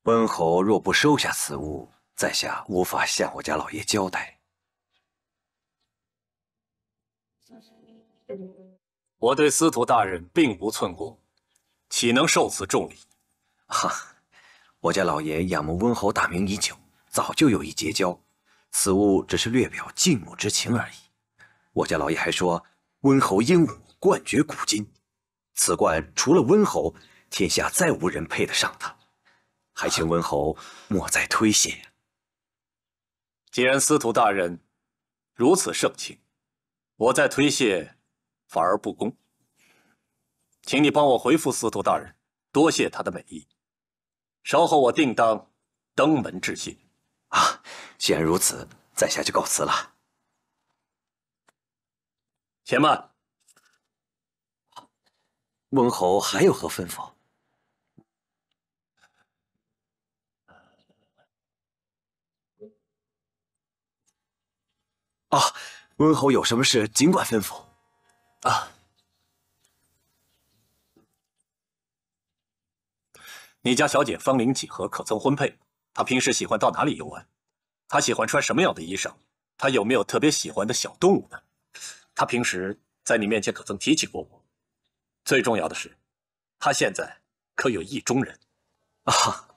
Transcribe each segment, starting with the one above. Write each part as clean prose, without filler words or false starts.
温侯若不收下此物，在下无法向我家老爷交代。我对司徒大人并无寸过，岂能受此重礼？哈，我家老爷仰慕温侯大名已久，早就有意结交，此物只是略表敬慕之情而已。我家老爷还说，温侯英武，冠绝古今，此冠除了温侯，天下再无人配得上他，还请温侯莫再推卸。既然司徒大人如此盛情，我再推卸反而不公，请你帮我回复司徒大人，多谢他的美意。稍后我定当登门致谢。啊，既然如此，在下就告辞了。且慢，温侯还有何吩咐？啊，温侯有什么事尽管吩咐。啊，你家小姐芳龄几何？可曾婚配？她平时喜欢到哪里游玩？她喜欢穿什么样的衣裳？她有没有特别喜欢的小动物呢？她平时在你面前可曾提起过我？最重要的是，她现在可有意中人？啊，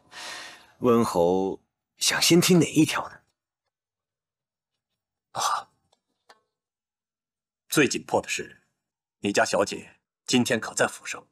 温侯想先听哪一条呢？啊，最紧迫的是，你家小姐今天可在府上？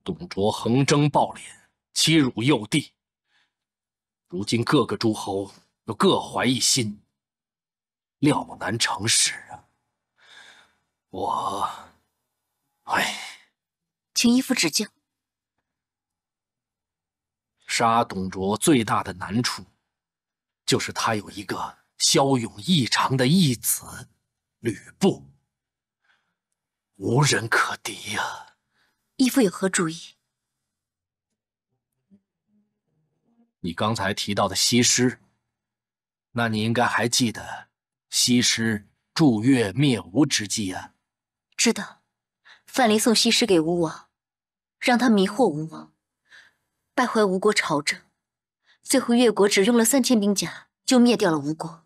董卓横征暴敛，欺辱幼帝，如今各个诸侯又各怀一心，料难成事啊！请义父指教。杀董卓最大的难处，就是他有一个骁勇异常的义子吕布，无人可敌呀。义父有何主意？你刚才提到的西施，那你应该还记得西施筑越灭吴之计啊？知道，范蠡送西施给吴王，让他迷惑吴王，败坏吴国朝政，最后越国只用了3000兵甲就灭掉了吴国。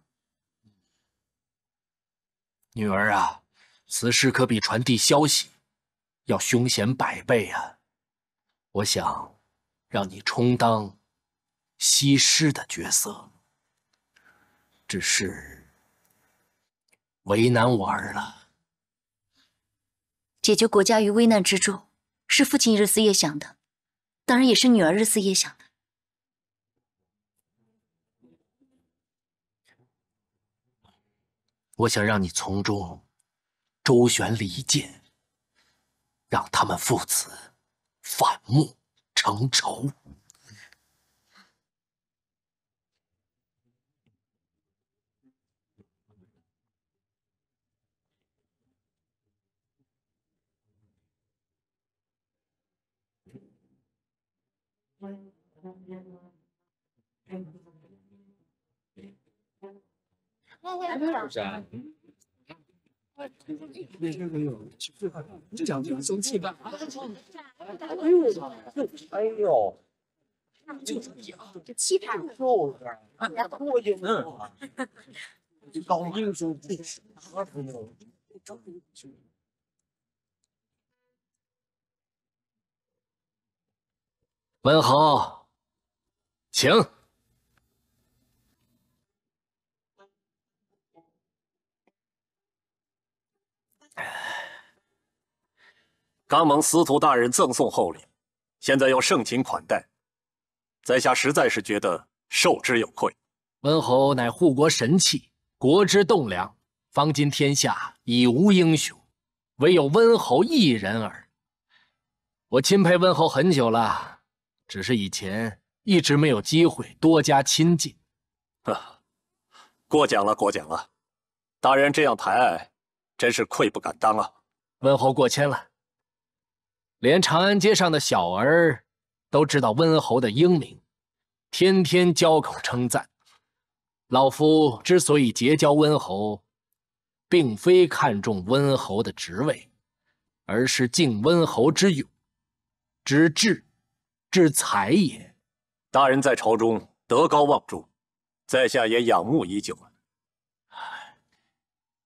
女儿啊，此事可比传递消息要凶险100倍啊！我想让你充当西施的角色，只是为难我儿了。解决国家于危难之中，是父亲日思夜想的，当然也是女儿日思夜想的。我想让你从中周旋离间，让他们父子反目成仇。这讲究生气干嘛？哎呦，就是你啊，这气派就是啊，过瘾呢。搞艺术不是啥朋友。温侯，请。刚蒙司徒大人赠送厚礼，现在又盛情款待，在下实在是觉得受之有愧。温侯乃护国神器，国之栋梁，方今天下已无英雄，唯有温侯一人耳。我钦佩温侯很久了，只是以前一直没有机会多加亲近。过奖了，过奖了，大人这样抬爱，真是愧不敢当啊。温侯过谦了，连长安街上的小儿都知道温侯的英名，天天交口称赞。老夫之所以结交温侯，并非看重温侯的职位，而是敬温侯之勇、之智、之才也。大人在朝中德高望重，在下也仰慕已久了。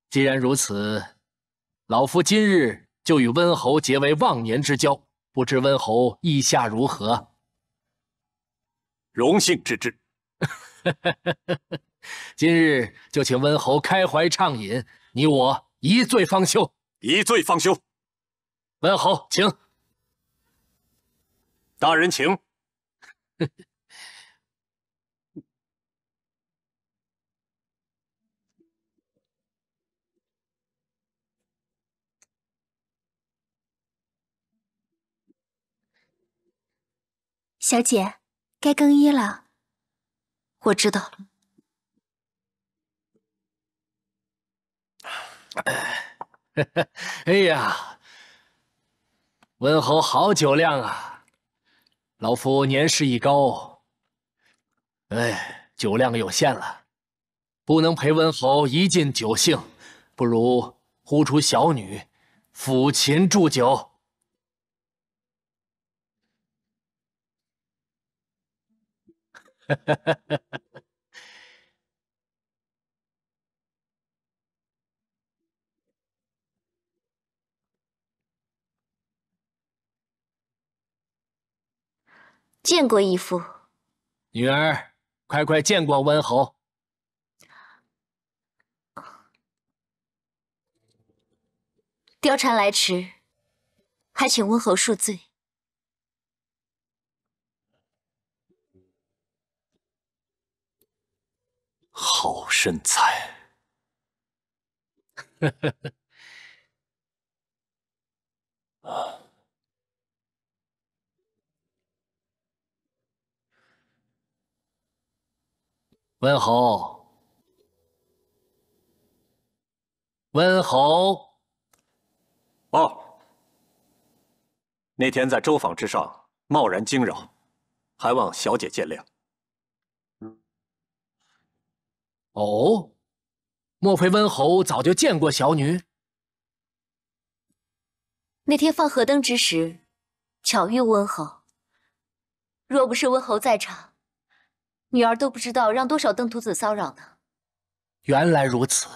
既然如此，老夫今日就与温侯结为忘年之交，不知温侯意下如何？荣幸之至。今日就请温侯开怀畅饮，你我一醉方休。一醉方休。温侯，请。大人请。小姐，该更衣了。我知道了。哎呀，温侯好酒量啊！老夫年事已高，酒量有限了，不能陪温侯一尽酒兴，不如呼出小女抚琴祝酒。见过义父。女儿，快快见过温侯。貂蝉来迟，还请温侯恕罪。好身材。温侯，温侯。哦，那天在舟舫之上贸然惊扰，还望小姐见谅。哦，莫非温侯早就见过小女？那天放河灯之时，巧遇温侯。若不是温侯在场，女儿都不知道让多少登徒子骚扰呢。原来如此，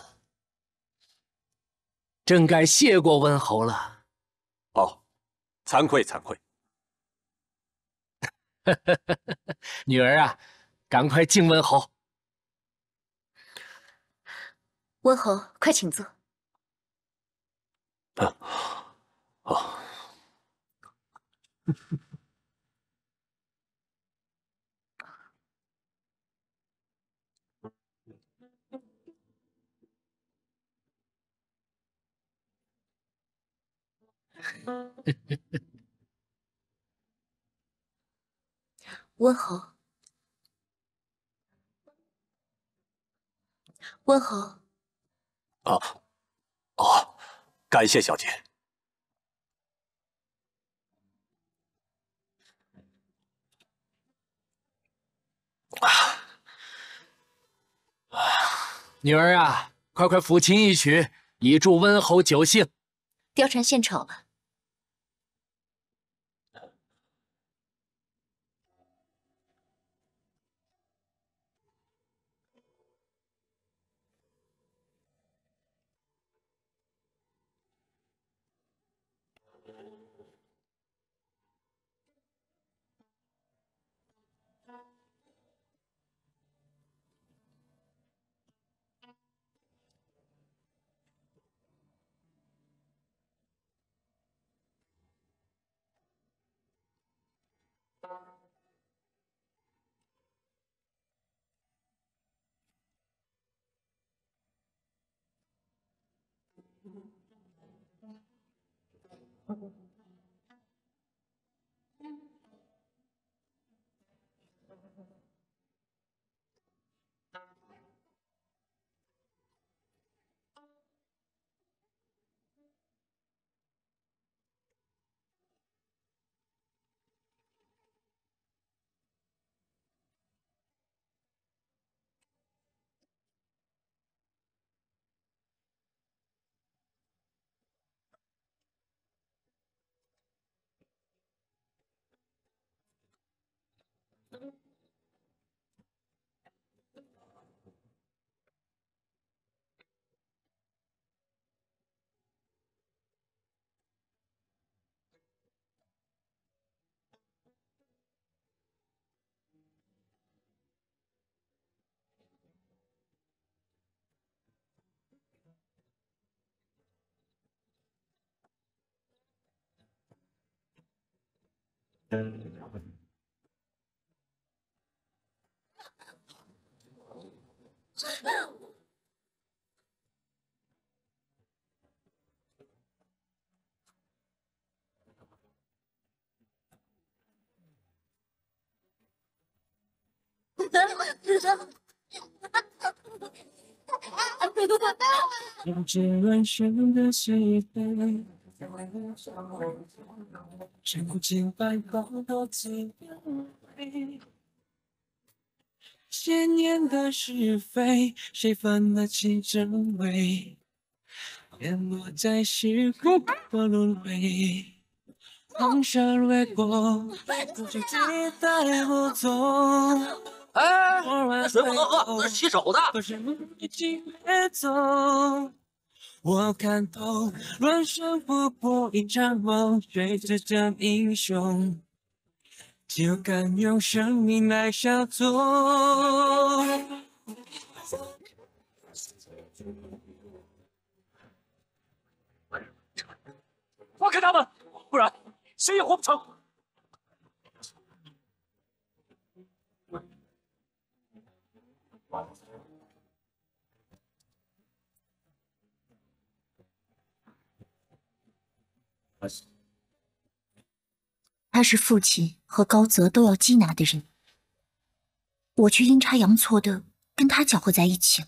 真该谢过温侯了。哦，惭愧惭愧。女儿啊，赶快敬温侯。温侯，快请坐。哦。温侯，温侯。啊，哦，感谢小姐。女儿啊，快快抚琴一曲，以助温侯酒兴。貂蝉献丑了。用尽人生的喜悲，尝尽百口的滋味。千年的是非，谁分得清真伪？淹没在时空的轮回。航山掠过，不去期待无踪。哎，那水我能喝，那是洗手的。可是梦已经越走，我看透，人生不过一场梦，谁是真英雄，就敢用生命来相送。放开他们，不然谁也活不成。他是父亲和高泽都要缉拿的人，我却阴差阳错的跟他搅和在一起了。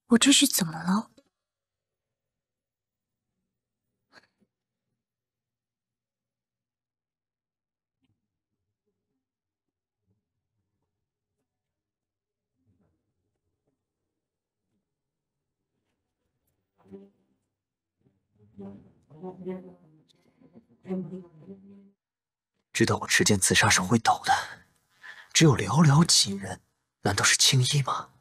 我这是怎么了？知道我持剑刺杀手会抖的，只有寥寥几人，难道是青衣吗？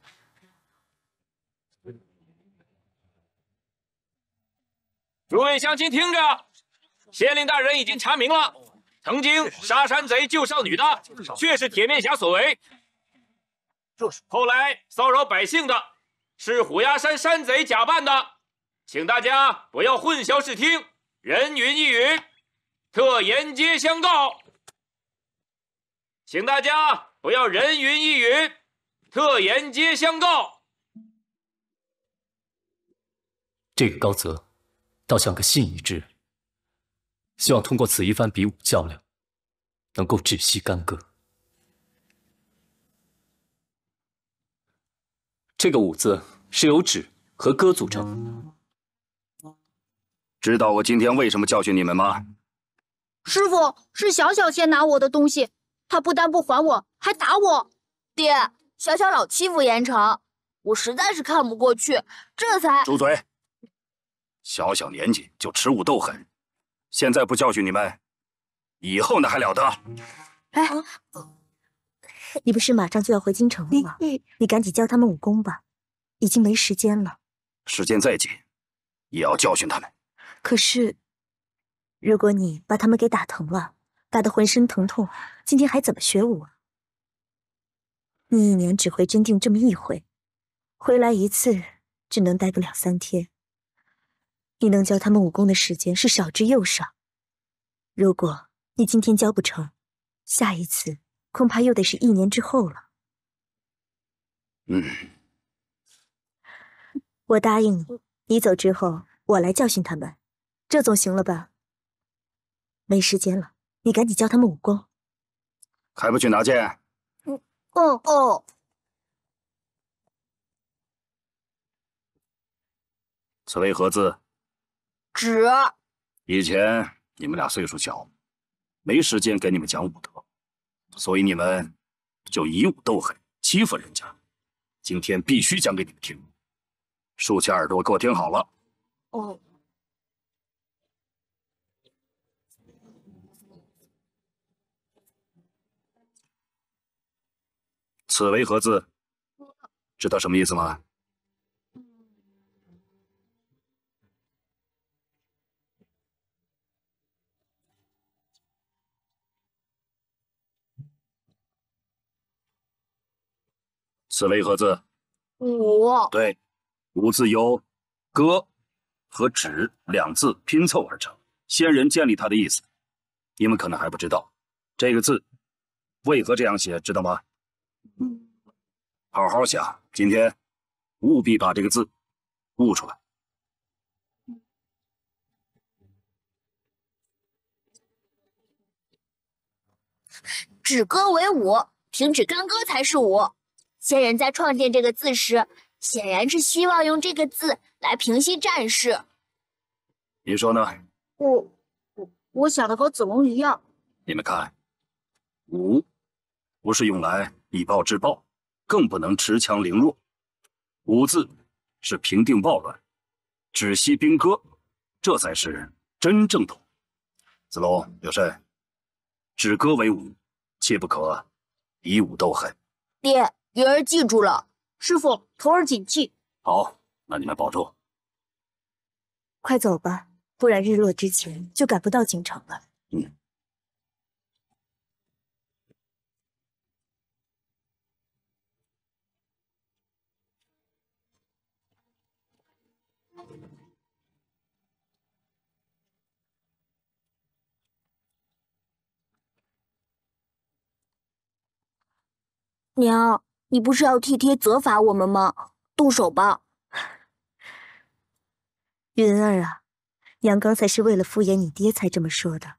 诸位乡亲听着，县令大人已经查明了，曾经杀山贼救少女的，却是铁面侠所为。后来骚扰百姓的，是虎牙山山贼假扮的，请大家不要混淆视听，人云亦云，特沿街相告。请大家不要人云亦云，特沿街相告。这个高泽，倒像个信义之人，希望通过此一番比武较量，能够止息干戈。这个武字是由止和戈组成。知道我今天为什么教训你们吗？师傅，是小小先拿我的东西，他不但不还我，还打我。爹，小小老欺负严城，我实在是看不过去，这才……住嘴！小小年纪就持武斗狠，现在不教训你们，以后那还了得？哎，你不是马上就要回京城了吗？你赶紧教他们武功吧，已经没时间了。时间再紧，也要教训他们。可是，如果你把他们给打疼了，打得浑身疼痛，今天还怎么学武啊？你一年只回真定这么一回，回来一次只能待个2、3天。你能教他们武功的时间是少之又少。如果你今天教不成，下一次恐怕又得是1年之后了。我答应你，你走之后我来教训他们，这总行了吧？没时间了，你赶紧教他们武功。还不去拿剑？哦。此为何字？纸。以前你们俩岁数小，没时间给你们讲武德，所以你们就以武斗狠，欺负人家。今天必须讲给你们听，竖起耳朵给我听好了。哦。此为何字？知道什么意思吗？此为何字？武。对，武字由“戈”和“止”两字拼凑而成，先人建立它的意思。你们可能还不知道，这个字为何这样写，知道吗？好好想，今天务必把这个字悟出来。止戈为武，停止干戈才是武。先人在创建这个字时，显然是希望用这个字来平息战事。你说呢？我想的和子龙一样。你们看，武不是用来以暴制暴，更不能恃强凌弱。武字是平定暴乱，止息兵戈，这才是真正的武。子龙有甚？止戈为武，切不可以武斗狠。爹，云儿记住了。师傅，头儿谨记。好，那你们保重。快走吧，不然日落之前就赶不到京城了。娘，你不是要替爹责罚我们吗？动手吧。云儿啊，娘刚才是为了敷衍你爹才这么说的。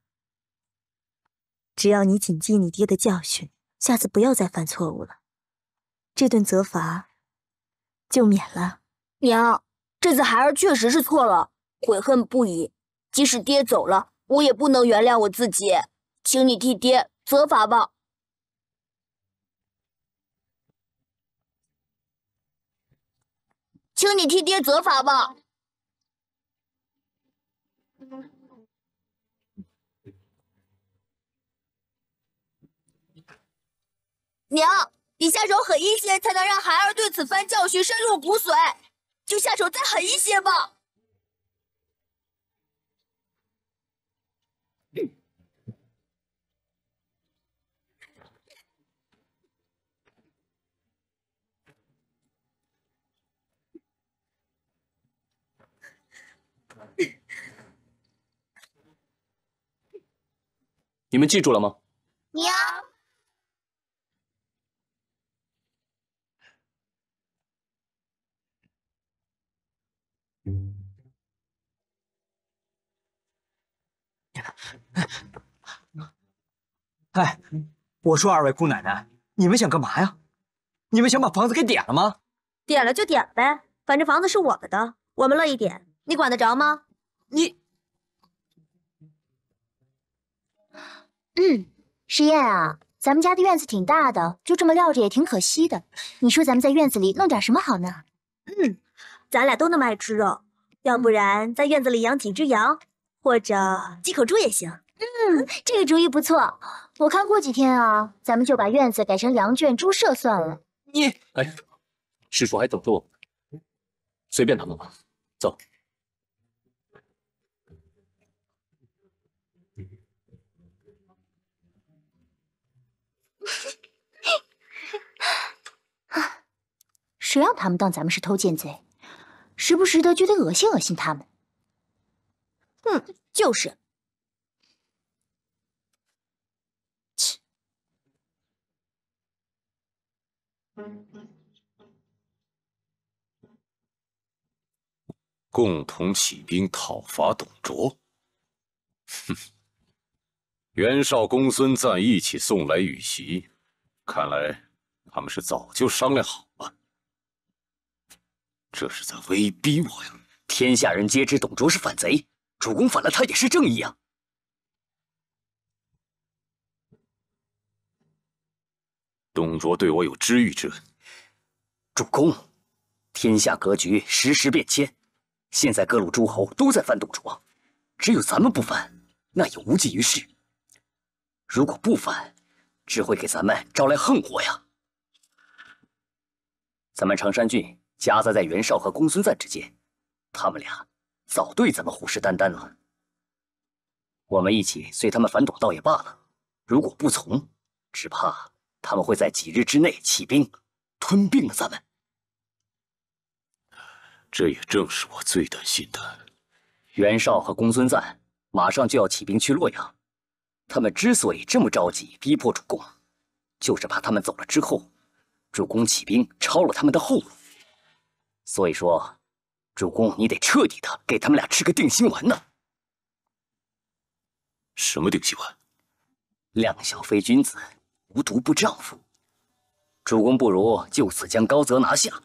只要你谨记你爹的教训，下次不要再犯错误了，这顿责罚就免了。娘，这次孩儿确实是错了，悔恨不已。即使爹走了，我也不能原谅我自己，请你替爹责罚吧。请你替爹责罚吧。娘，你下手狠一些，才能让孩儿对此番教训深入骨髓。就下手再狠一些吧。你们记住了吗？娘。哎，我说二位姑奶奶，你们想干嘛呀？你们想把房子给点了吗？点了就点呗，反正房子是我们的，我们乐意点，你管得着吗？诗燕啊，咱们家的院子挺大的，就这么撂着也挺可惜的。你说咱们在院子里弄点什么好呢？咱俩都那么爱吃肉，要不然在院子里养几只羊，或者鸡口猪也行。这个主意不错。我看过几天啊，咱们就把院子改成羊圈、猪舍算了。哎，师叔还等着我，随便他们吧，走。谁让他们当咱们是偷奸贼，时不时的就得恶心恶心他们。就是。共同起兵讨伐董卓。哼，袁绍、公孙瓒一起送来羽檄，看来他们是早就商量好了。这是在威逼我呀！天下人皆知董卓是反贼，主公反了他也是正义啊！董卓对我有知遇之恩。主公，天下格局时时变迁，现在各路诸侯都在反董卓，只有咱们不反，那也无济于事。如果不反，只会给咱们招来横祸呀。咱们常山郡夹杂在袁绍和公孙瓒之间，他们俩早对咱们虎视眈眈了。我们一起随他们反董倒也罢了，如果不从，只怕他们会在几日之内起兵，吞并了咱们。这也正是我最担心的。袁绍和公孙瓒马上就要起兵去洛阳，他们之所以这么着急逼迫主公，就是怕他们走了之后，主公起兵抄了他们的后路。所以说，主公你得彻底的给他们俩吃个定心丸呢。什么定心丸？量小非君子，无毒不丈夫。主公不如就此将高泽拿下。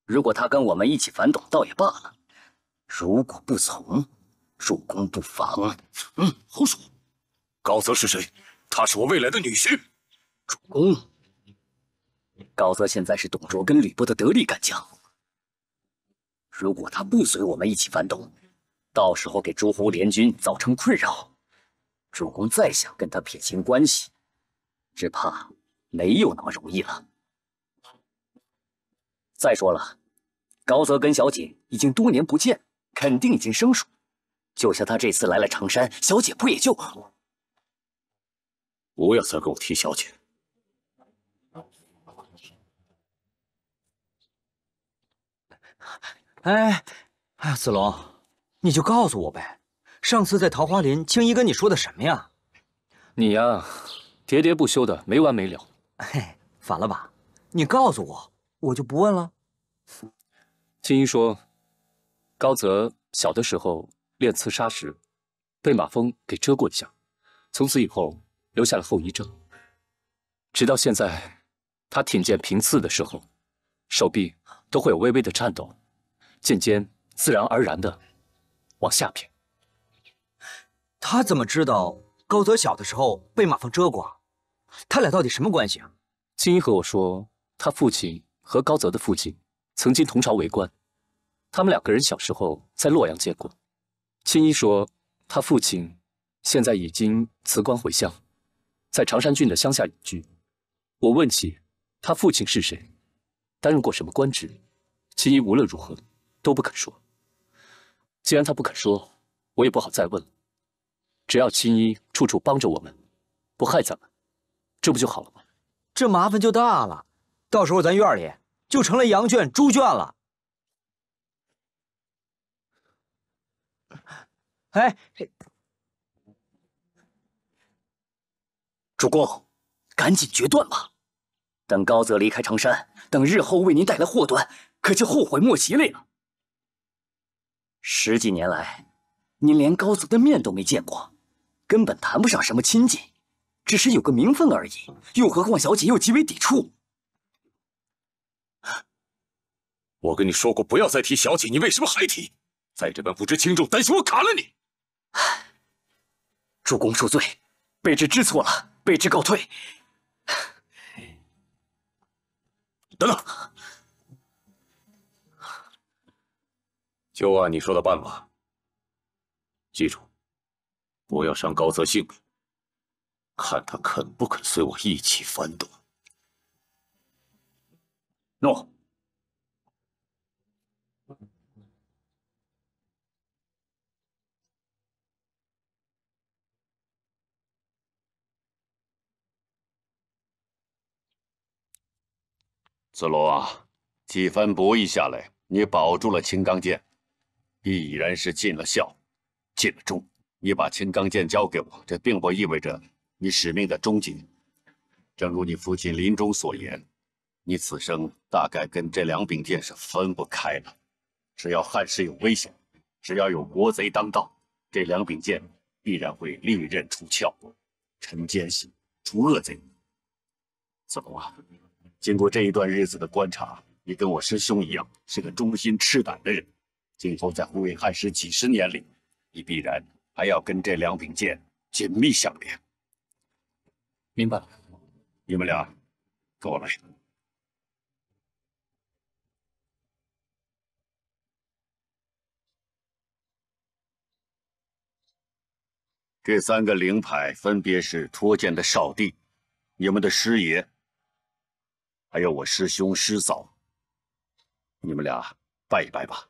如果他跟我们一起反董倒也罢了，如果不从，主公不妨……胡说！高泽是谁？他是我未来的女婿。主公，高泽现在是董卓跟吕布的得力干将。如果他不随我们一起反董，到时候给诸侯联军造成困扰，主公再想跟他撇清关系，只怕没有那么容易了。再说了，高泽跟小姐已经多年不见，肯定已经生疏。就像他这次来了常山，小姐不也就……不要再跟我提小姐。哎，子龙，你就告诉我呗，上次在桃花林，青衣跟你说的什么呀？你呀，喋喋不休的，没完没了。嘿，反了吧？你告诉我，我就不问了。青衣说，高泽小的时候练刺杀时，被马蜂给蛰过一下，从此以后留下了后遗症。直到现在，他挺剑平刺的时候，手臂都会有微微的颤抖，剑尖自然而然的往下偏。他怎么知道高泽小的时候被马蜂蛰过？他俩到底什么关系啊？青衣和我说，他父亲和高泽的父亲曾经同朝为官，他们两个人小时候在洛阳见过。青衣说，他父亲现在已经辞官回乡，在常山郡的乡下隐居。我问起他父亲是谁，担任过什么官职，青衣无论如何都不肯说。既然他不肯说，我也不好再问了。只要青衣处处帮着我们，不害咱们，这不就好了吗？这麻烦就大了，到时候咱院里就成了羊圈、猪圈了。哎，主公，赶紧决断吧！等高泽离开常山，等日后为您带来祸端，可就后悔莫及了呀。10几年来，您连高泽的面都没见过，根本谈不上什么亲近，只是有个名分而已。又何况小姐又极为抵触。我跟你说过不要再提小姐，你为什么还提？再这般不知轻重，担心我砍了你！主公恕罪，卑职知错了，卑职告退。等等，就按你说的办吧。记住，不要伤高泽性命，看他肯不肯随我一起反董。诺。子龙啊，几番博弈下来，你保住了青钢剑，必然是尽了孝，尽了忠。你把青钢剑交给我，这并不意味着你使命的终结。正如你父亲临终所言，你此生大概跟这2柄剑是分不开了。只要汉室有危险，只要有国贼当道，这两柄剑必然会利刃出鞘，沉奸细，除恶贼。子龙啊，经过这一段日子的观察，你跟我师兄一样，是个忠心赤胆的人。今后在护卫汉室几十年里，你必然还要跟这两柄剑紧密相连。明白了。你们俩，跟我来。这3个灵牌分别是托剑的少帝、你们的师爷，还有我师兄师嫂。你们俩拜一拜吧。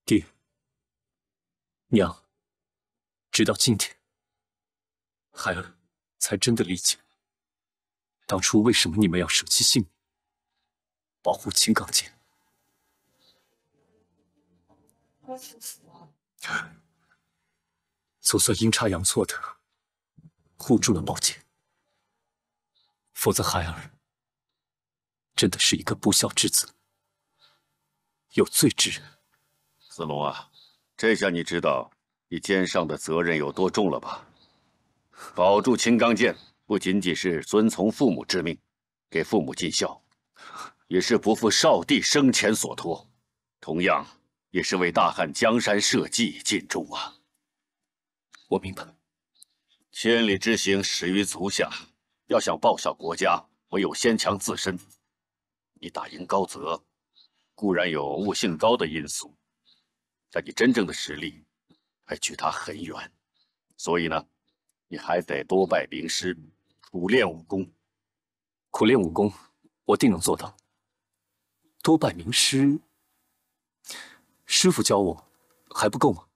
爹，娘，直到今天，孩儿才真的理解，当初为什么你们要舍弃性命，保护青钢剑。总算阴差阳错的护住了宝剑，否则孩儿真的是一个不孝之子，有罪之人。子龙啊，这下你知道你肩上的责任有多重了吧？保住青钢剑，不仅仅是遵从父母之命，给父母尽孝，也是不负少帝生前所托，同样也是为大汉江山社稷尽忠啊！我明白。千里之行，始于足下。要想报效国家，唯有先强自身。你打赢高泽，固然有悟性高的因素，但你真正的实力还距他很远。所以呢，你还得多拜名师，苦练武功。苦练武功，我定能做到。多拜名师，师傅教我还不够吗？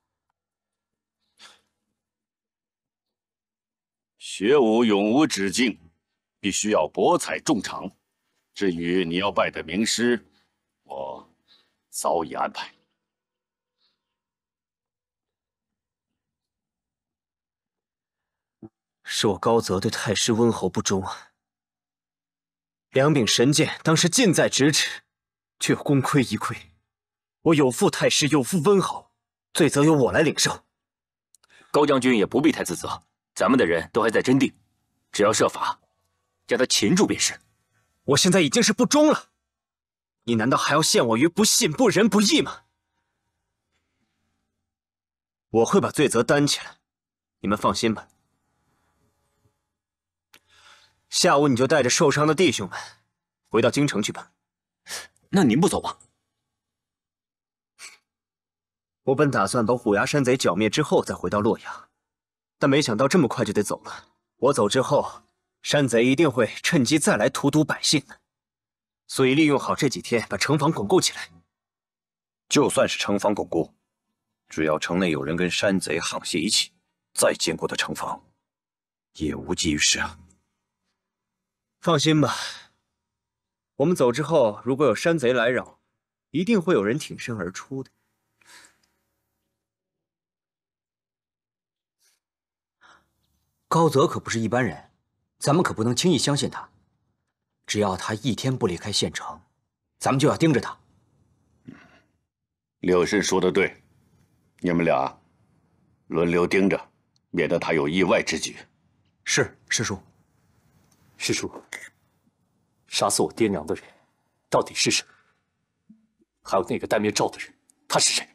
学武永无止境，必须要博采众长。至于你要拜的名师，我早已安排。是我高泽对太师温侯不忠啊！两柄神剑当时近在咫尺，却又功亏一篑。我有负太师，有负温侯，罪责由我来领受。高将军也不必太自责，咱们的人都还在真定，只要设法将他擒住便是。我现在已经是不忠了，你难道还要陷我于不信、不仁、不义吗？我会把罪责担起来，你们放心吧。下午你就带着受伤的弟兄们回到京城去吧。那您不走吗？我本打算把虎牙山贼剿灭之后再回到洛阳，但没想到这么快就得走了。我走之后，山贼一定会趁机再来荼毒百姓的，所以利用好这几天把城防巩固起来。就算是城防巩固，只要城内有人跟山贼沆瀣一气，再坚固的城防也无济于事啊。放心吧，我们走之后，如果有山贼来扰，一定会有人挺身而出的。高泽可不是一般人，咱们可不能轻易相信他。只要他一天不离开县城，咱们就要盯着他。柳慎说的对，你们俩轮流盯着，免得他有意外之举。是，师叔。师叔，杀死我爹娘的人到底是谁？还有那个戴面罩的人，他是谁？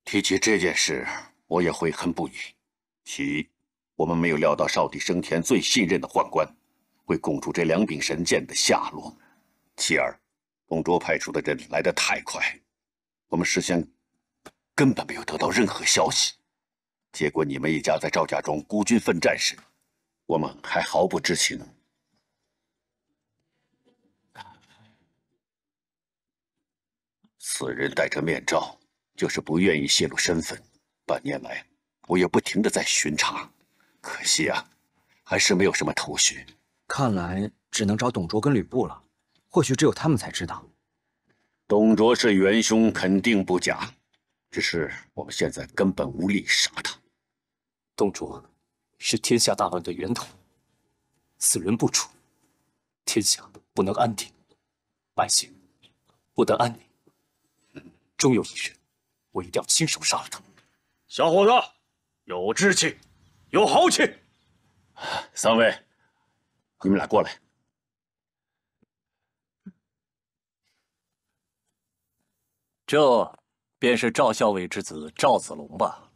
提起这件事，我也悔恨不已。其一，我们没有料到少帝生前最信任的宦官会供出这两柄神剑的下落；其二，董卓派出的人来得太快，我们事先根本没有得到任何消息。结果你们一家在赵家庄孤军奋战时，我们还毫不知情。此人戴着面罩，就是不愿意泄露身份。半年来，我也不停地在巡查，可惜啊，还是没有什么头绪。看来只能找董卓跟吕布了，或许只有他们才知道。董卓是元凶，肯定不假，只是我们现在根本无力杀他。董卓是天下大乱的源头，此人不除，天下不能安定，百姓不得安宁。终有一日，我一定要亲手杀了他。小伙子，有志气，有豪气。三位，你们俩过来。这便是赵校尉之子赵子龙吧？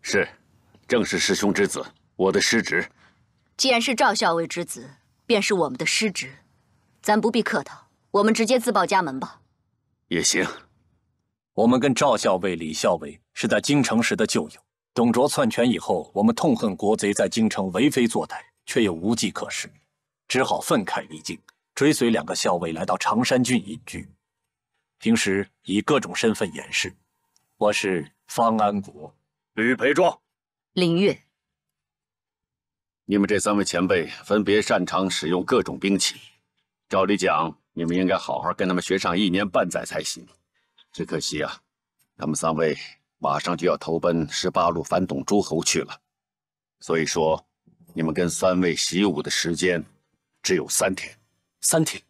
是，正是师兄之子，我的师侄。既然是赵校尉之子，便是我们的师侄，咱不必客套，我们直接自报家门吧。也行。我们跟赵校尉、李校尉是在京城时的旧友。董卓篡权以后，我们痛恨国贼在京城为非作歹，却又无计可施，只好愤慨离京，追随2个校尉来到常山郡隐居。平时以各种身份掩饰。我是方安国、吕培壮、林岳。你们这3位前辈分别擅长使用各种兵器，照理讲，你们应该好好跟他们学上1年半载才行。只可惜啊，他们3位马上就要投奔18路反董诸侯去了，所以说，你们跟3位习武的时间只有3天。3天？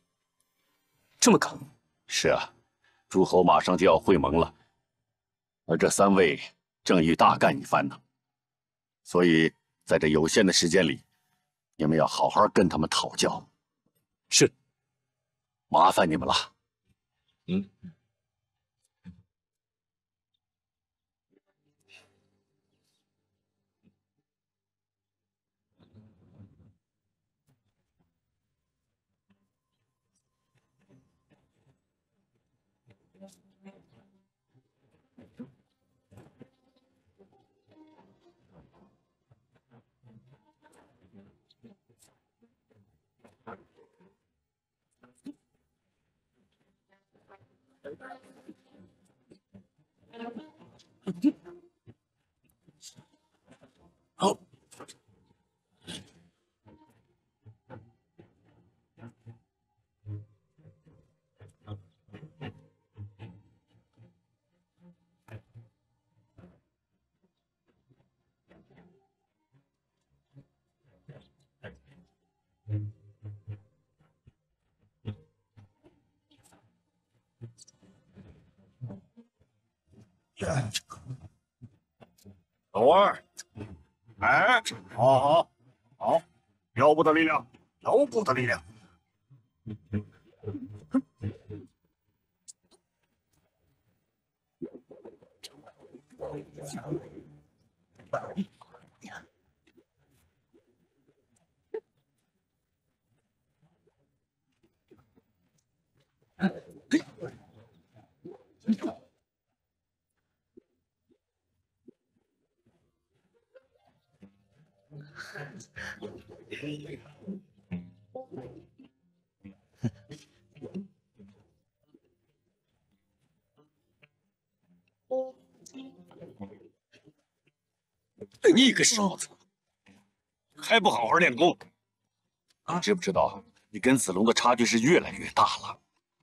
这么赶？是啊，诸侯马上就要会盟了，而这3位正欲大干一番呢，所以在这有限的时间里，你们要好好跟他们讨教。是，麻烦你们了。嗯。好。龙儿，哎，好，了不得力量，了不得力量。你个小子，还不好好练功！你知不知道，你跟子龙的差距是越来越大了？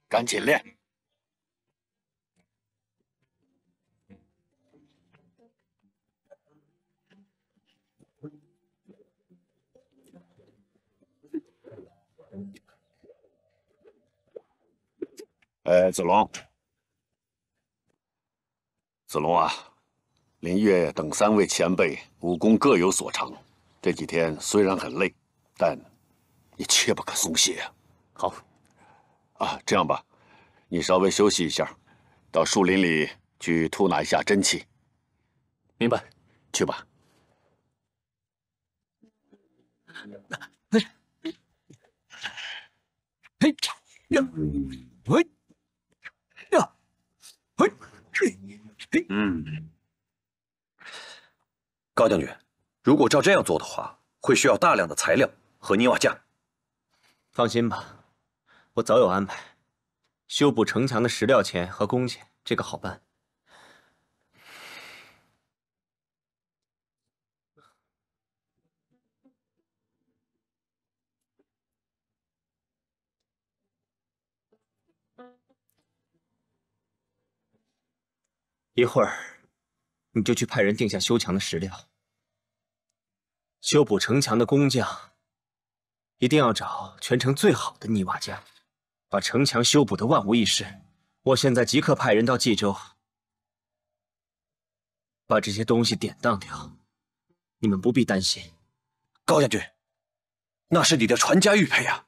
赶紧练！子龙，子龙啊！林岳等3位前辈武功各有所长，这几天虽然很累，但你切不可松懈啊！好，啊，这样吧，你稍微休息一下，到树林里去吐纳一下真气。明白，去吧。高将军，如果照这样做的话，会需要大量的材料和泥瓦架。放心吧，我早有安排，修补城墙的石料钱和工钱，这个好办。一会儿，你就去派人定下修墙的石料。修补城墙的工匠，一定要找全城最好的泥瓦匠，把城墙修补得万无一失。我现在即刻派人到冀州，把这些东西典当掉。你们不必担心。高将军，那是你的传家玉佩啊！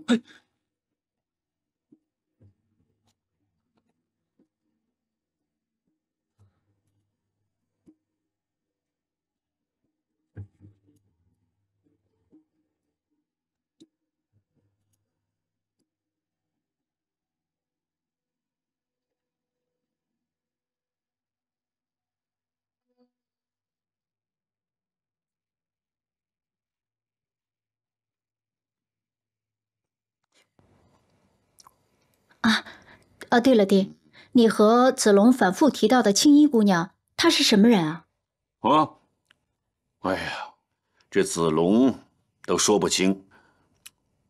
嘿，对了，爹，你和子龙反复提到的青衣姑娘，她是什么人啊？啊，哎呀，这子龙都说不清，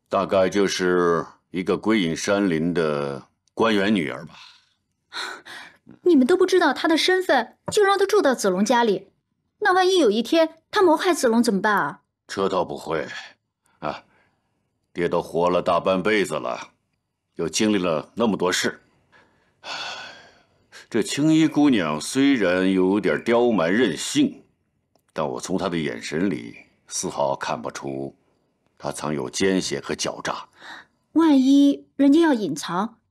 大概就是一个归隐山林的官员女儿吧。你们都不知道她的身份，就让她住到子龙家里，那万一有一天她谋害子龙怎么办啊？这倒不会，啊，爹都活了大半辈子了，又经历了那么多事。这青衣姑娘虽然有点刁蛮任性，但我从她的眼神里丝毫看不出她藏有奸险和狡诈。万一人家要隐藏，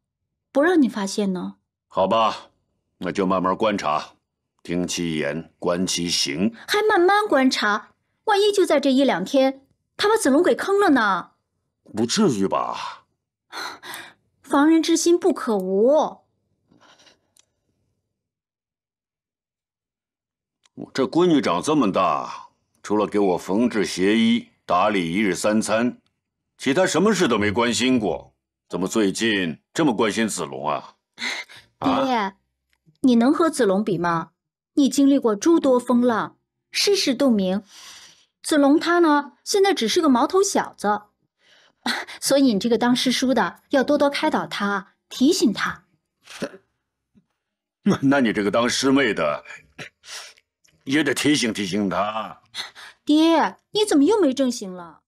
不让你发现呢？好吧，那就慢慢观察，听其言，观其行。还慢慢观察，万一就在这1-2天，他把子龙给坑了呢？不至于吧？防人之心不可无。我这闺女长这么大，除了给我缝制鞋衣、打理1日3餐，其他什么事都没关心过。怎么最近这么关心子龙啊？爹，你能和子龙比吗？你经历过诸多风浪，世事洞明。子龙他呢，现在只是个毛头小子，所以你这个当师叔的要多多开导他，提醒他。那你这个当师妹的也得提醒提醒他。爹，你怎么又没正形了？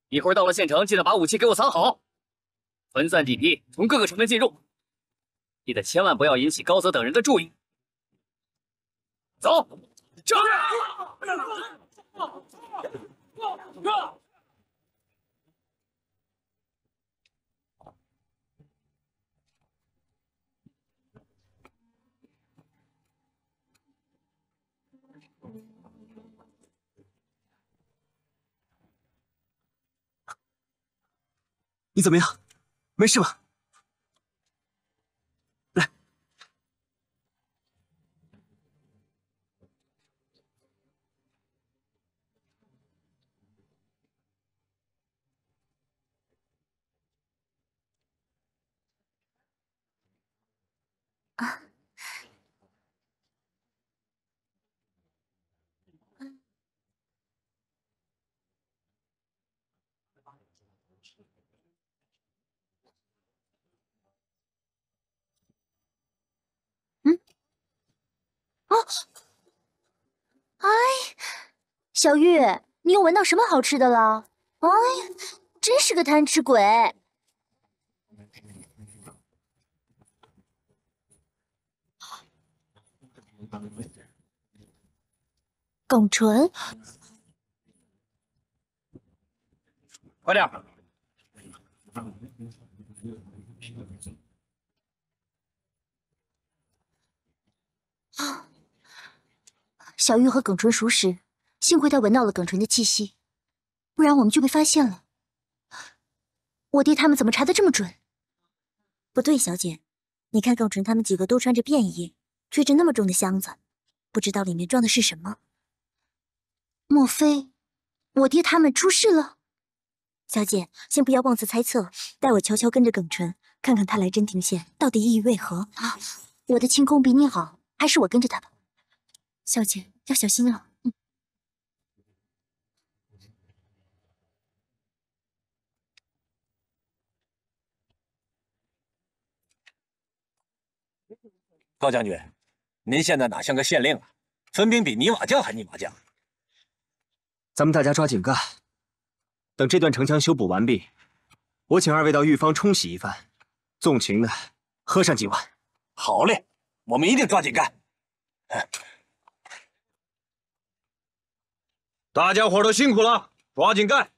一会儿到了县城，记得把武器给我藏好，分散地皮，从各个城门进入。记得千万不要引起高泽等人的注意。走，这。你怎么样？没事吧？来，啊，嗯，啊，哎，小玉，你又闻到什么好吃的了？哎，真是个贪吃鬼。耿纯，快点！小玉和耿纯熟识，幸亏他闻到了耿纯的气息，不然我们就被发现了。我爹他们怎么查得这么准？不对，小姐，你看耿纯他们几个都穿着便衣，推着那么重的箱子，不知道里面装的是什么。莫非我爹他们出事了？小姐，先不要妄自猜测，带我悄悄跟着耿纯，看看他来真定县到底意欲为何。啊，我的轻功比你好，还是我跟着他吧。小姐要小心啊。高将军，您现在哪像个县令啊？分兵比泥瓦匠还泥瓦匠。咱们大家抓紧干，等这段城墙修补完毕，我请二位到御坊冲洗一番，纵情的喝上几碗。好嘞，我们一定抓紧干。大家伙都辛苦了，抓紧干！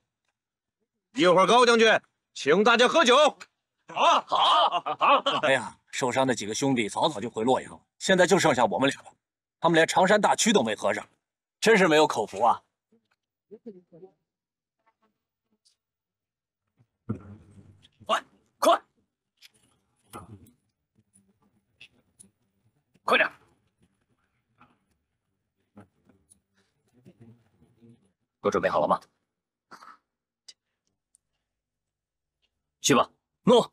一会儿高将军请大家喝酒。好，好。哎呀，受伤的几个兄弟早就回洛阳了，现在就剩下我们俩了。他们连常山大曲都没合上，真是没有口福啊！快，快点！都准备好了吗？去吧。诺。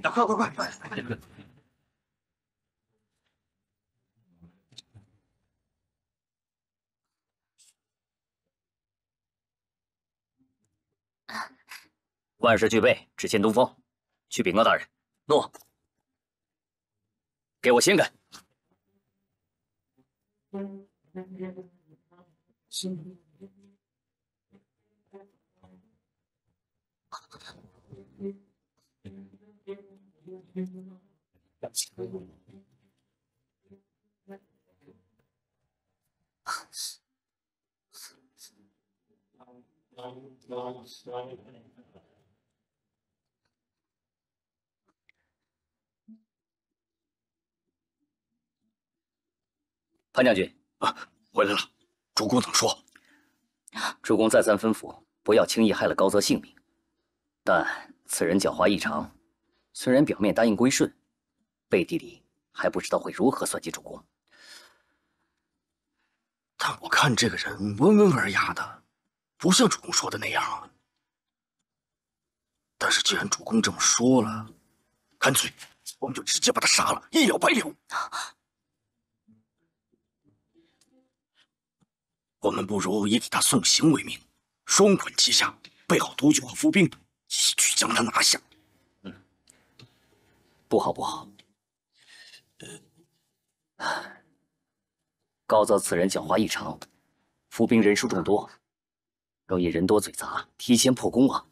快！万事俱备，只欠东风。去禀告大人。诺。给我先干。潘将军啊，回来了。主公怎么说？主公再三吩咐，不要轻易害了高泽性命。但此人狡猾异常，虽然表面答应归顺，背地里还不知道会如何算计主公。但我看这个人温文尔雅的，不像主公说的那样啊。但是既然主公这么说了，干脆我们就直接把他杀了，一了百了。我们不如以给他送行为名，双管齐下，备好毒酒和伏兵，一举将他拿下。不好，不好。高泽此人狡猾异常，伏兵人数众多，容易人多嘴杂，提前破功啊。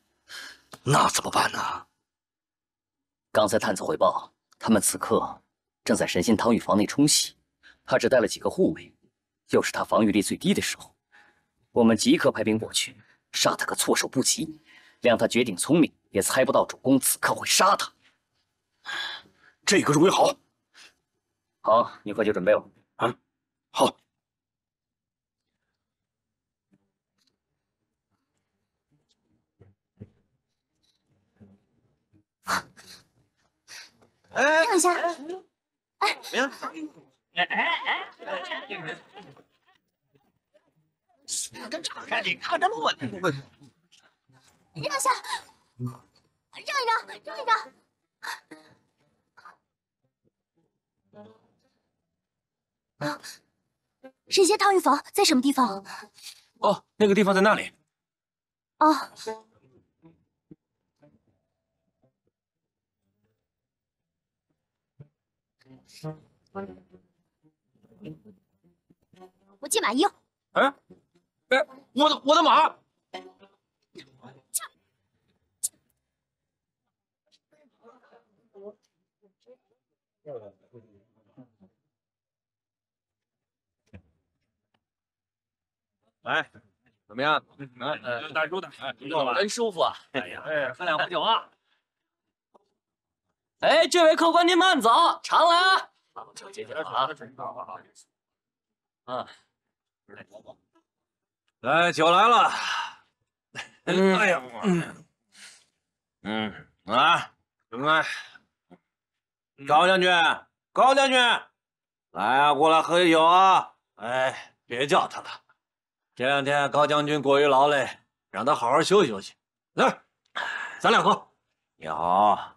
那怎么办呢？刚才探子回报，他们此刻正在神仙汤浴房内冲洗，他只带了几个护卫，又是他防御力最低的时候。我们即刻派兵过去，杀他个措手不及，让他绝顶聪明，也猜不到主公此刻会杀他。这个主意好。好，你快去准备吧。啊，好。让一下。哎，怎么样？跟岔开，你看着路啊！让下，让一让，让一让。啊，神仙汤浴房在什么地方？哦，那个地方在那里。哦。我借马衣。哎，哎，我的马！来，怎么样？大叔的，真舒服啊！哎呀，喝两壶酒啊！哎，这位客官您慢走，常来啊！这解解渴啊！来，酒来了。哎呀，来，高将军，高将军，来啊，过来喝一酒啊！哎，别叫他了，这两天高将军过于劳累，让他好好休息休息。来，咱俩喝。你好，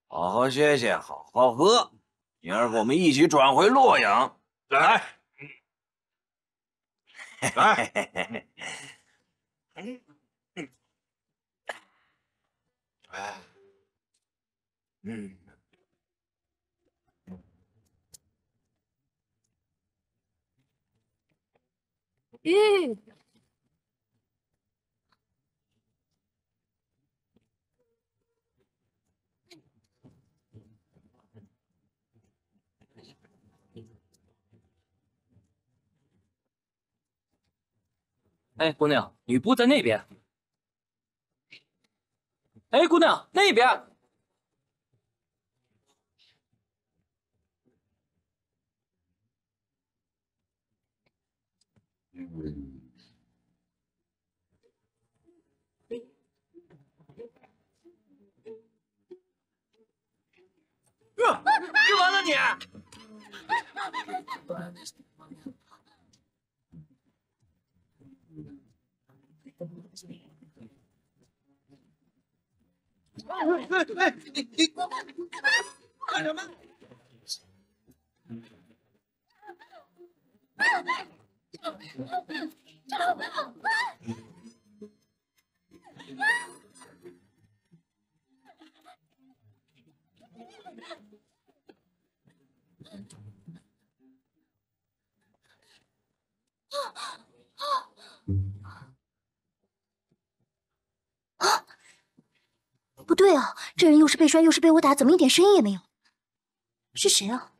好好歇歇，好好喝。明儿个我们一起转回洛阳。来，来。哎，姑娘，女仆在那边。哎，姑娘，那边。干嘛呢你？你干什么？不对啊，这人又是被摔又是被我打，怎么一点声音也没有？是谁啊？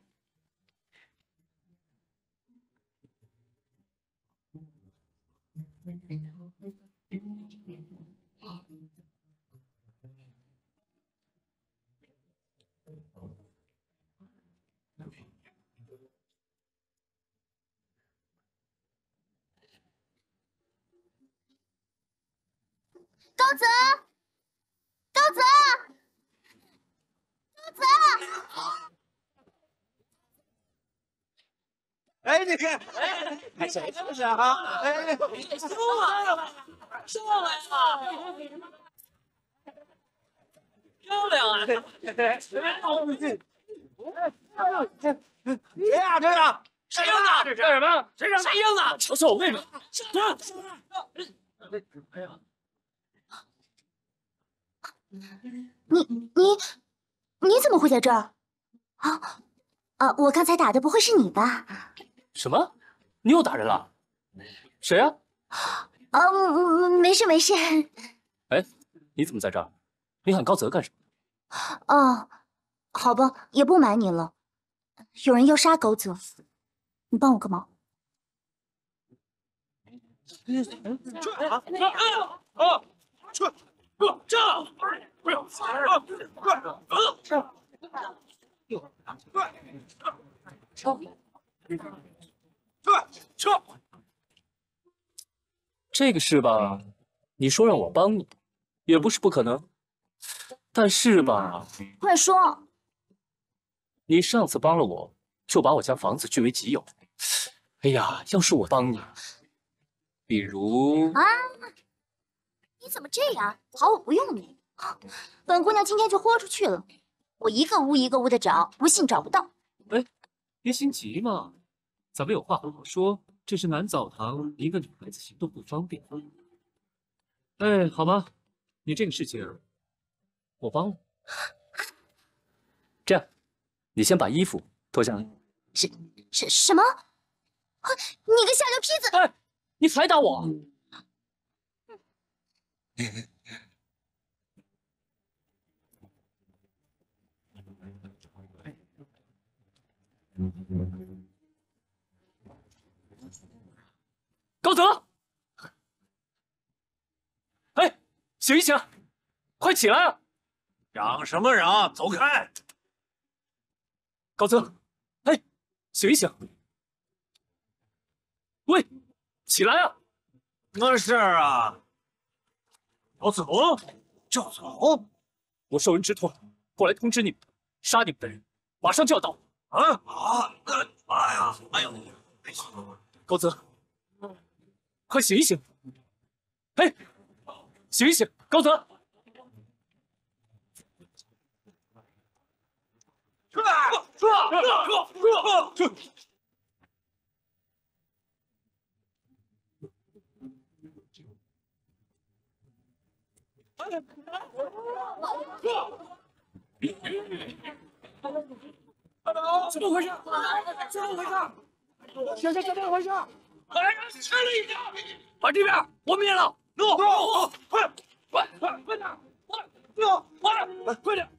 高泽，高泽，高泽！哎，你看，哎，谁这是啊？哎，上来了，上来了，漂亮啊！谁呀？这是谁赢的？这什么？谁赢的？瞧瞧我妹妹！哎呀！你怎么会在这儿？我刚才打的不会是你吧？什么？你又打人了？谁啊？没事没事。哎，你怎么在这儿？你喊高泽干什么？哦，好吧，也不瞒你了，有人要杀高泽，你帮我个忙。这个事吧，你说让我帮你，也不是不可能。但是吧，快说。你上次帮了我，就把我家房子据为己有。哎呀，要是我帮你，比如……啊，你怎么这样？好，我不用你。本姑娘今天就豁出去了，我一个屋一个屋的找，不信找不到。哎，别心急嘛，咱们有话好好说。这是南澡堂，一个女孩子行动不方便。哎，好吧，你这个事情我帮了。这样，你先把衣服脱下来。什么？你个下流坯子！哎，你还打我！高泽，哎，醒一醒，快起来啊！嚷什么嚷？走开！高泽，哎，醒一醒！喂，起来啊！什么事儿啊？赵子龙，赵子龙，我受人之托，过来通知你们，杀你们的人马上就要到。哎呀！高泽，快醒一醒！哎，醒一醒，高泽！怎么回事？怎么回事？先生，怎么回事？哎呀，吃了一下！把这边我灭了！快点！快点！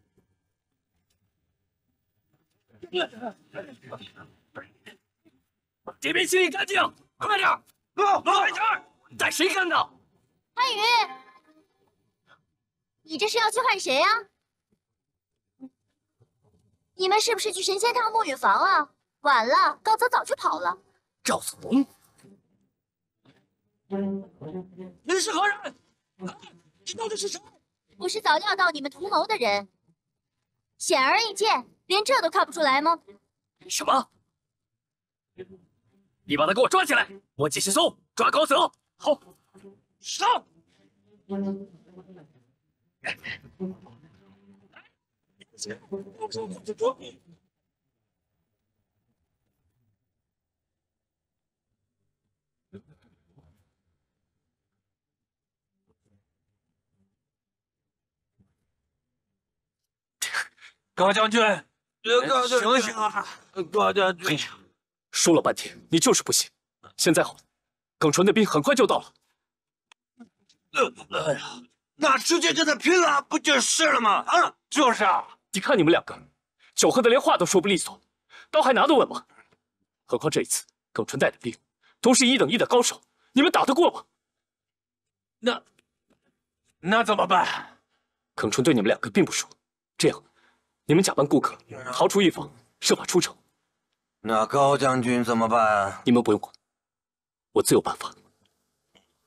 这边清理干净，快点！快点！带谁干的？潘宇，你这是要去害谁呀？你们是不是去神仙堂沐浴房啊？晚了，高泽早就跑了。赵子龙，你是何人？你到底是谁？我是早料到你们图谋的人，显而易见，连这都看不出来吗？什么？你把他给我抓起来！我继续搜，抓高泽。好，上！高将军，醒醒啊！高将军，说了半天，你就是不信。现在好了，耿纯的兵很快就到了。哎呀，那直接跟他拼了，不就是了吗？啊，就是啊。你看你们两个，酒喝的连话都说不利索，刀还拿得稳吗？何况这一次耿纯带的兵都是1等1的高手，你们打得过吗？那怎么办？耿纯对你们两个并不熟，这样，你们假扮顾客，逃出一方，设法出城。那高将军怎么办？你们不用管，我自有办法。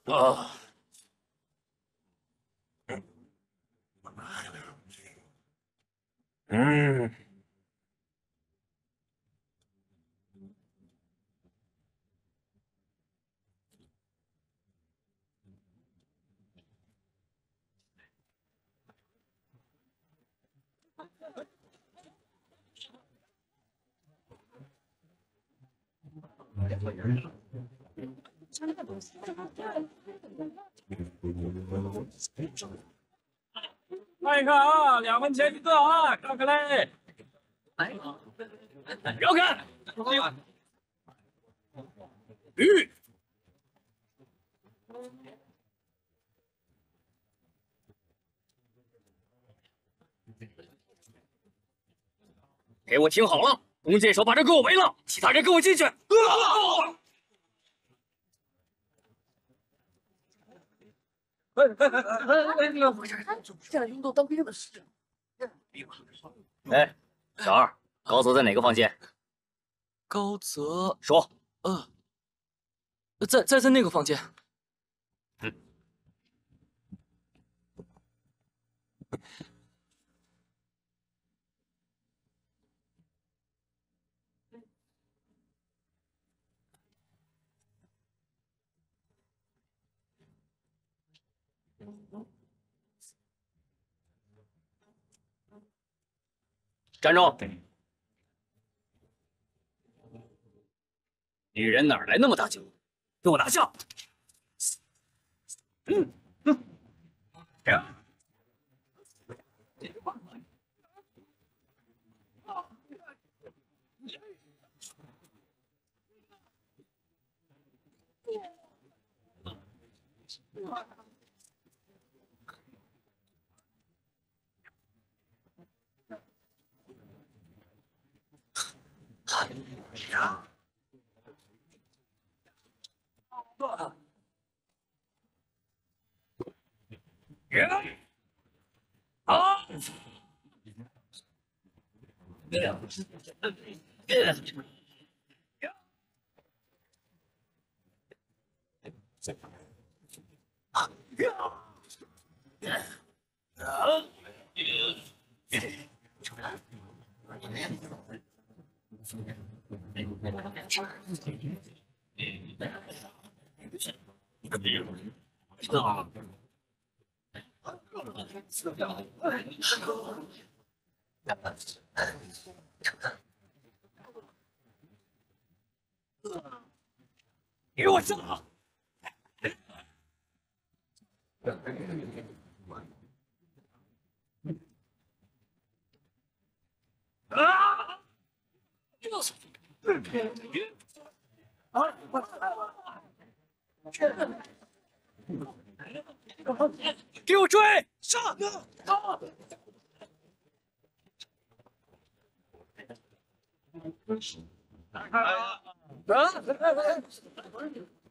啊。看一看啊，2文钱一个啊，看看嘞。绕开！给我听好了，弓箭手把这给我围了，其他人跟我进去。现在用到当兵的事。哎，小二，高泽在哪个房间？高泽说。在那个房间。站住！女人哪来那么大酒？给我拿下！给我上！给我追！上！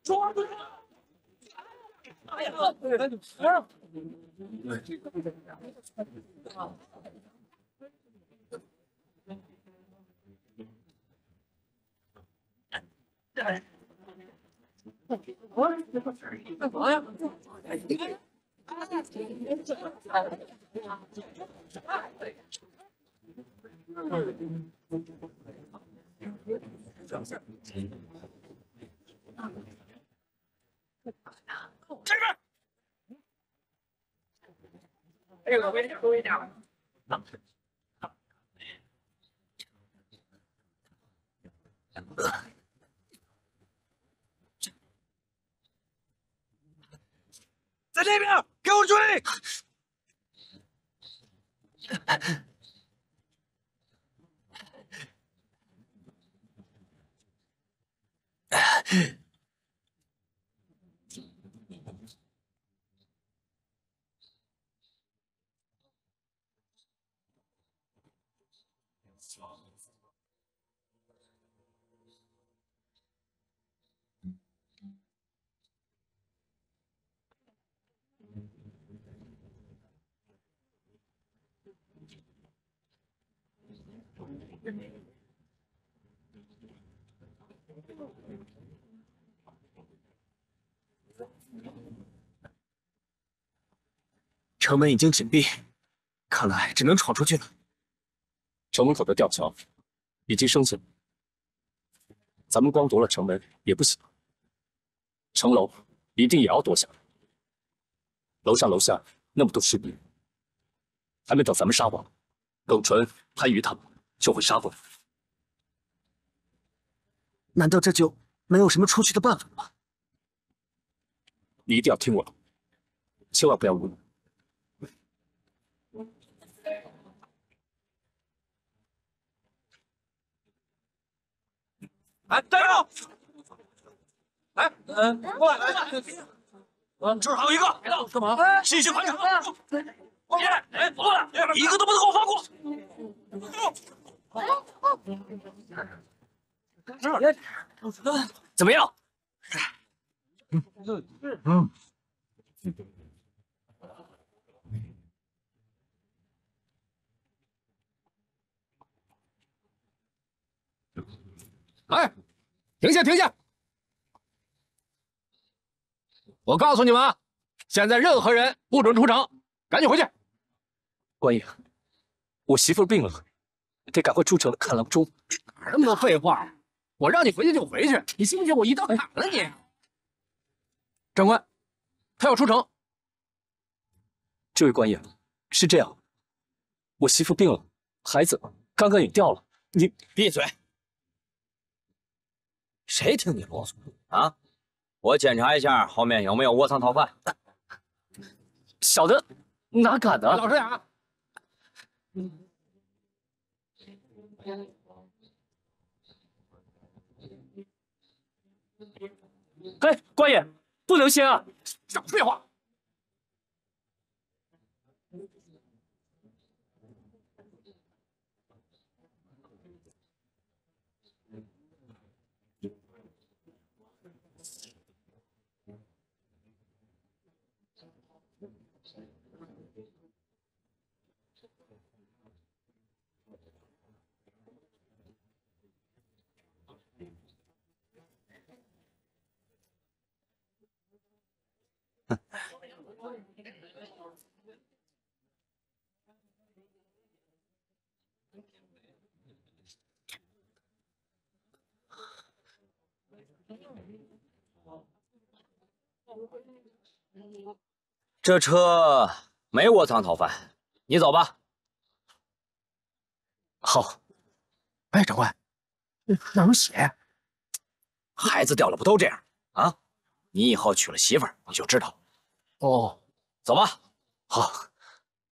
抓住！哎呀！干嘛呀？这边！哎呦，危险，危险！在这边，给我追！城门已经紧闭，看来只能闯出去了。城门口的吊桥已经升起了，咱们光夺了城门也不行，城楼一定也要夺下来。楼上楼下那么多士兵，还没等咱们杀完，耿纯、潘瑜他们就会杀过来。难道这就没有什么出去的办法吗？你一定要听我的，千万不要误会。哎，站住！来，过来，这儿还有一个，干嘛？继续排场！哎，过来，一个都不能给我放过！怎么样？哎，停下，停下！我告诉你们啊，现在任何人不准出城，赶紧回去。官爷，我媳妇病了，得赶快出城看郎中。哪那么多废话？我让你回去就回去，你信不信我一刀砍了你？长官，他要出城，这位官爷，是这样，我媳妇病了，孩子刚刚也掉了。你闭嘴！谁听你啰嗦啊？我检查一下后面有没有窝藏逃犯。小的哪敢呢？老实点啊！哎，官爷，不能先啊！少废话！这车没窝藏逃犯，你走吧。好。哎，长官，哪有血？孩子掉了不都这样啊？你以后娶了媳妇儿，你就知道。哦，走吧。好。